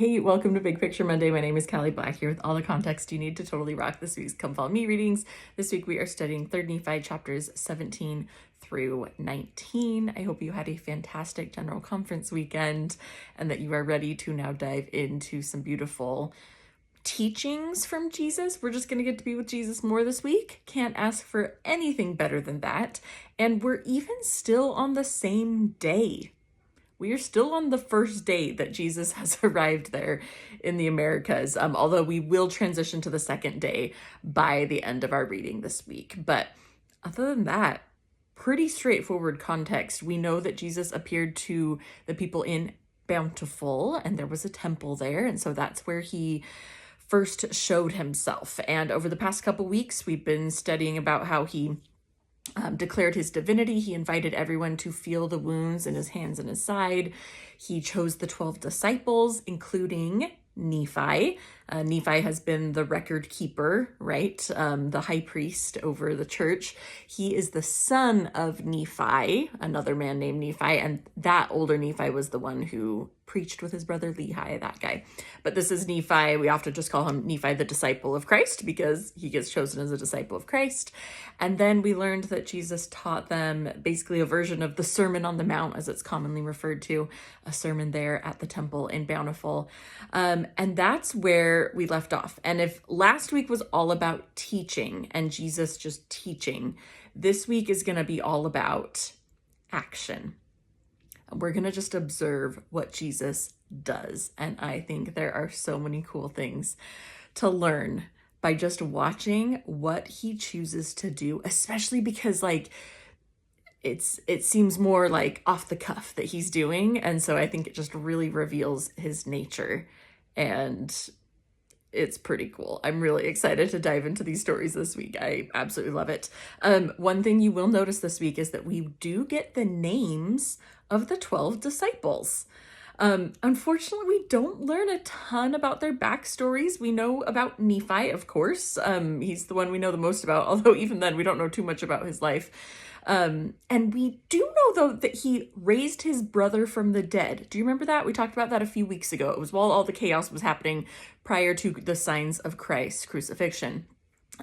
Hey, welcome to Big Picture Monday. My name is Cali Black here with all the context you need to totally rock this week's Come Follow Me readings. This week we are studying 3rd Nephi chapters 17 through 19. I hope you had a fantastic general conference weekend and that you are ready to now dive into some beautiful teachings from Jesus. We're just going to get to be with Jesus more this week. Can't ask for anything better than that. And we're even still on the same day. We are still on the first day that Jesus has arrived there in the Americas, although we will transition to the second day by the end of our reading this week. But other than that, pretty straightforward context. We know that Jesus appeared to the people in Bountiful, and there was a temple there, and so that's where he first showed himself. And over the past couple weeks, we've been studying about how he declared his divinity. He invited everyone to feel the wounds in his hands and his side. He chose the 12 disciples, including Nephi. Nephi has been the record keeper, right? The high priest over the church. He is the son of Nephi, another man named Nephi, and that older Nephi was the one who preached with his brother Lehi, that guy. But this is Nephi. We often just call him Nephi, the disciple of Christ, because he gets chosen as a disciple of Christ. And then we learned that Jesus taught them basically a version of the Sermon on the Mount, as it's commonly referred to, a sermon there at the temple in Bountiful. And that's where we left off. And if last week was all about teaching and Jesus just teaching, this week is going to be all about action. We're going to just observe what Jesus does. And I think there are so many cool things to learn by just watching what he chooses to do, especially because it seems more like off the cuff that he's doing. And so I think it just really reveals his nature, and it's pretty cool. I'm really excited to dive into these stories this week. I absolutely love it. One thing you will notice this week is that we do get the names of the 12 disciples. Unfortunately, we don't learn a ton about their backstories. We know about Nephi, of course. He's the one we know the most about, although even then we don't know too much about his life. And we do know, though, that he raised his brother from the dead. Do you remember that? We talked about that a few weeks ago. It was while all the chaos was happening prior to the signs of Christ's crucifixion.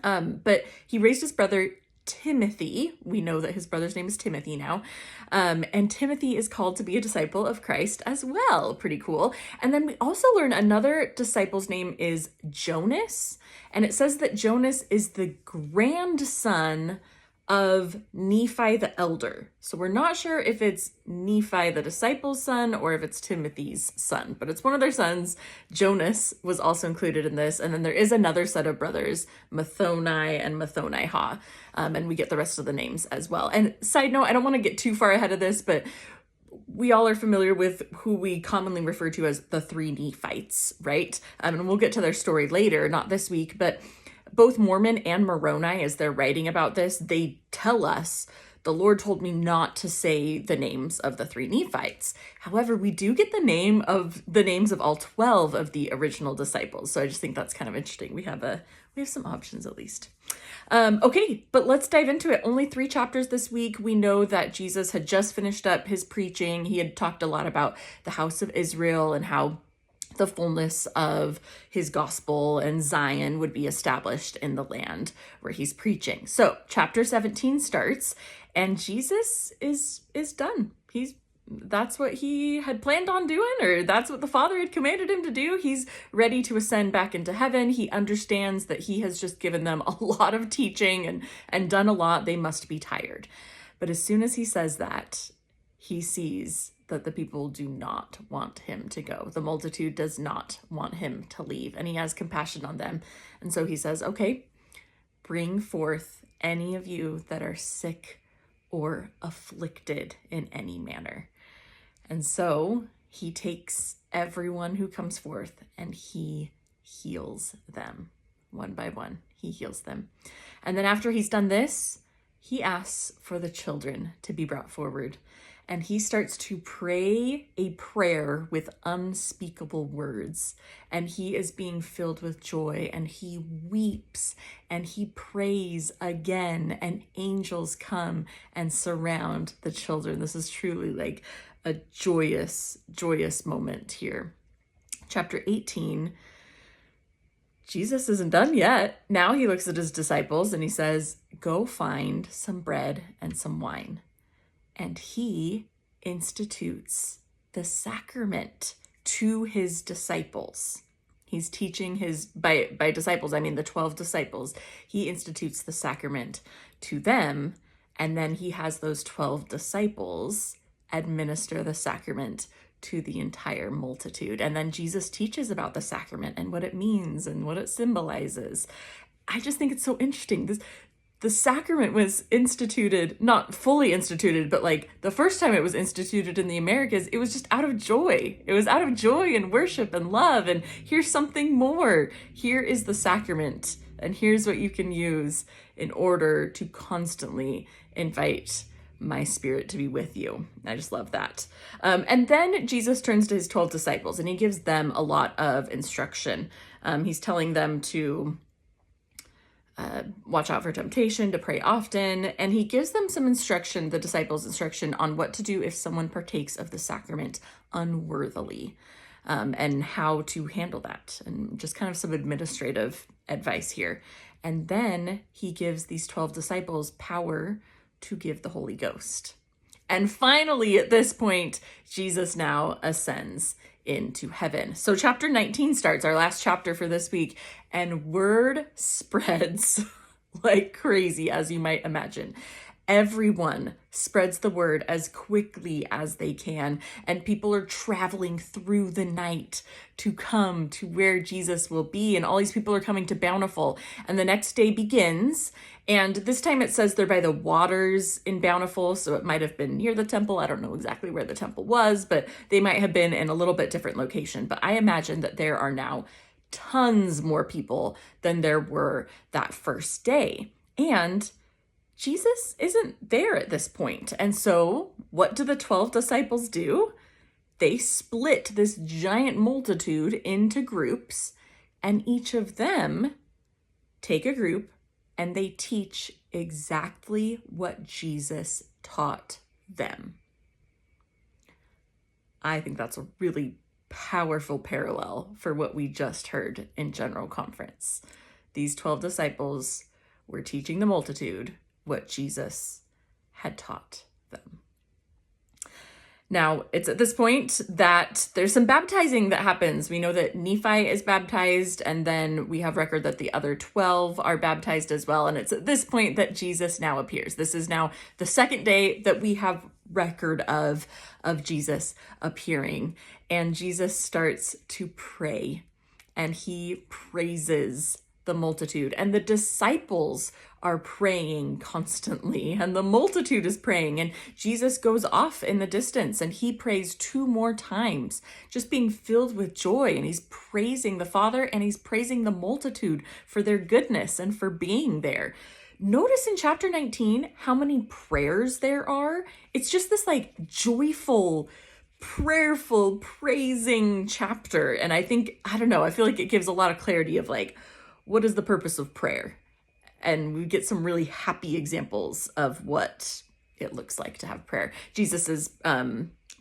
But he raised his brother Timothy. We know that his brother's name is Timothy now. And Timothy is called to be a disciple of Christ as well. Pretty cool. And then we also learn another disciple's name is Jonas. And it says that Jonas is the grandson of Nephi the elder. So we're not sure if it's Nephi the disciple's son or if it's Timothy's son, but it's one of their sons. Jonas was also included in this. And then there is another set of brothers, Mathoni and Mathoni-ha. And we get the rest of the names as well. And side note, I don't want to get too far ahead of this, but we all are familiar with who we commonly refer to as the three Nephites, right? And we'll get to their story later, not this week, but both Mormon and Moroni, as they're writing about this, they tell us, the Lord told me not to say the names of the three Nephites. However, we do get the names of all 12 of the original disciples. So I just think that's kind of interesting. We have some options at least. Okay, but let's dive into it. Only 3 chapters this week. We know that Jesus had just finished up his preaching. He had talked a lot about the house of Israel and how the fullness of his gospel and Zion would be established in the land where he's preaching. So chapter 17 starts, and Jesus is done. That's what he had planned on doing, or that's what the Father had commanded him to do. He's ready to ascend back into heaven. He understands that he has just given them a lot of teaching and done a lot. They must be tired. But as soon as he says that, he sees that the people do not want him to go. The multitude does not want him to leave, and he has compassion on them. And so he says, okay, bring forth any of you that are sick or afflicted in any manner. And so he takes everyone who comes forth and he heals them one by one. He heals them. And then after he's done this, he asks for the children to be brought forward. And he starts to pray a prayer with unspeakable words. And he is being filled with joy, and he weeps, and he prays again, and angels come and surround the children. This is truly like a joyous, joyous moment here. Chapter 18, Jesus isn't done yet. Now he looks at his disciples and he says, go find some bread and some wine. And he institutes the sacrament to his disciples. He's teaching by disciples, I mean the 12 disciples. He institutes the sacrament to them, and then he has those 12 disciples administer the sacrament to the entire multitude. And then Jesus teaches about the sacrament and what it means and what it symbolizes. I just think it's so interesting. The sacrament was instituted, not fully instituted, but like the first time it was instituted in the Americas, it was just out of joy. It was out of joy and worship and love. And here's something more. Here is the sacrament. And here's what you can use in order to constantly invite my spirit to be with you. I just love that. And then Jesus turns to his 12 disciples and he gives them a lot of instruction. He's telling them to watch out for temptation, to pray often, and he gives them some instruction, the disciples instruction, on what to do if someone partakes of the sacrament unworthily, and how to handle that, and just kind of some administrative advice here. And then he gives these 12 disciples power to give the Holy Ghost. And finally, at this point, Jesus now ascends into heaven. So chapter 19 starts, our last chapter for this week, and word spreads like crazy, as you might imagine. Everyone spreads the word as quickly as they can, and people are traveling through the night to come to where Jesus will be, and all these people are coming to Bountiful, and the next day begins, and this time it says they're by the waters in Bountiful, so it might have been near the temple. I don't know exactly where the temple was, but they might have been in a little bit different location, but I imagine that there are now tons more people than there were that first day, and Jesus isn't there at this point. And so what do the 12 disciples do? They split this giant multitude into groups, and each of them take a group and they teach exactly what Jesus taught them. I think that's a really powerful parallel for what we just heard in General Conference. These 12 disciples were teaching the multitude what Jesus had taught them. Now, it's at this point that there's some baptizing that happens. We know that Nephi is baptized, and then we have record that the other 12 are baptized as well. And it's at this point that Jesus now appears. This is now the second day that we have record of Jesus appearing. And Jesus starts to pray, and he praises the multitude, and the disciples are praying constantly, and the multitude is praying, and Jesus goes off in the distance and he prays 2 more times, just being filled with joy, and he's praising the Father and he's praising the multitude for their goodness and for being there. Notice in chapter 19 how many prayers there are. It's just this like joyful, prayerful, praising chapter, and I feel like it gives a lot of clarity of like, what is the purpose of prayer? And we get some really happy examples of what it looks like to have prayer. Jesus is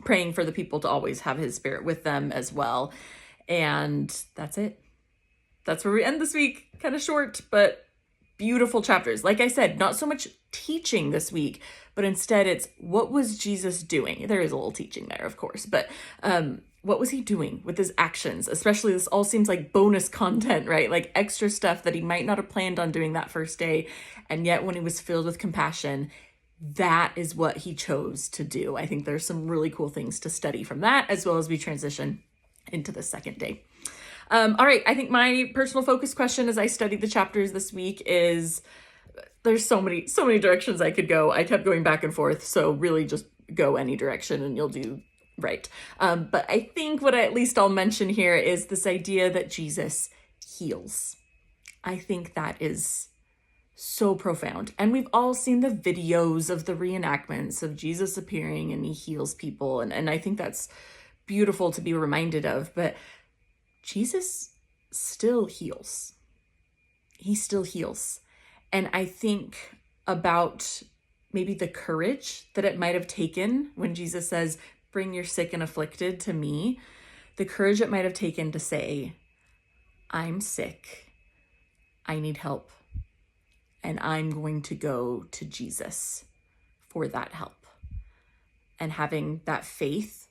praying for the people to always have his spirit with them as well. And that's it. That's where we end this week. Kind of short, but beautiful chapters. Like I said, not so much teaching this week, but instead it's what was Jesus doing? There is a little teaching there, of course, but what was he doing with his actions? Especially this all seems like bonus content, right? Like extra stuff that he might not have planned on doing that first day. And yet when he was filled with compassion, that is what he chose to do. I think there's some really cool things to study from that, as well as we transition into the second day. All right, I think my personal focus question as I studied the chapters this week is, there's so many directions I could go. I kept going back and forth, so really just go any direction and you'll do right. But I think what I'll mention here is this idea that Jesus heals. I think that is so profound. And we've all seen the videos of the reenactments of Jesus appearing and he heals people. And I think that's beautiful to be reminded of. But Jesus still heals. He still heals. And I think about maybe the courage that it might have taken when Jesus says, bring your sick and afflicted to me. the courage it might have taken to say, I'm sick, I need help, and I'm going to go to Jesus for that help. And having that faith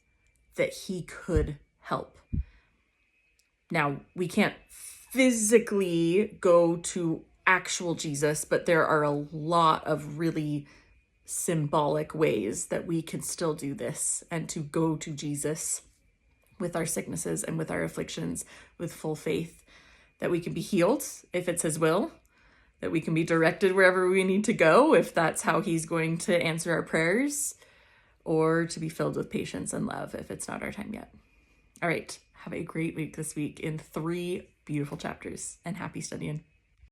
that he could help. Now, we can't physically go to actual Jesus, but there are a lot of really symbolic ways that we can still do this and to go to Jesus with our sicknesses and with our afflictions with full faith, that we can be healed if it's his will, that we can be directed wherever we need to go if that's how he's going to answer our prayers, or to be filled with patience and love if it's not our time yet. All right, have a great week this week in 3 beautiful chapters, and happy studying.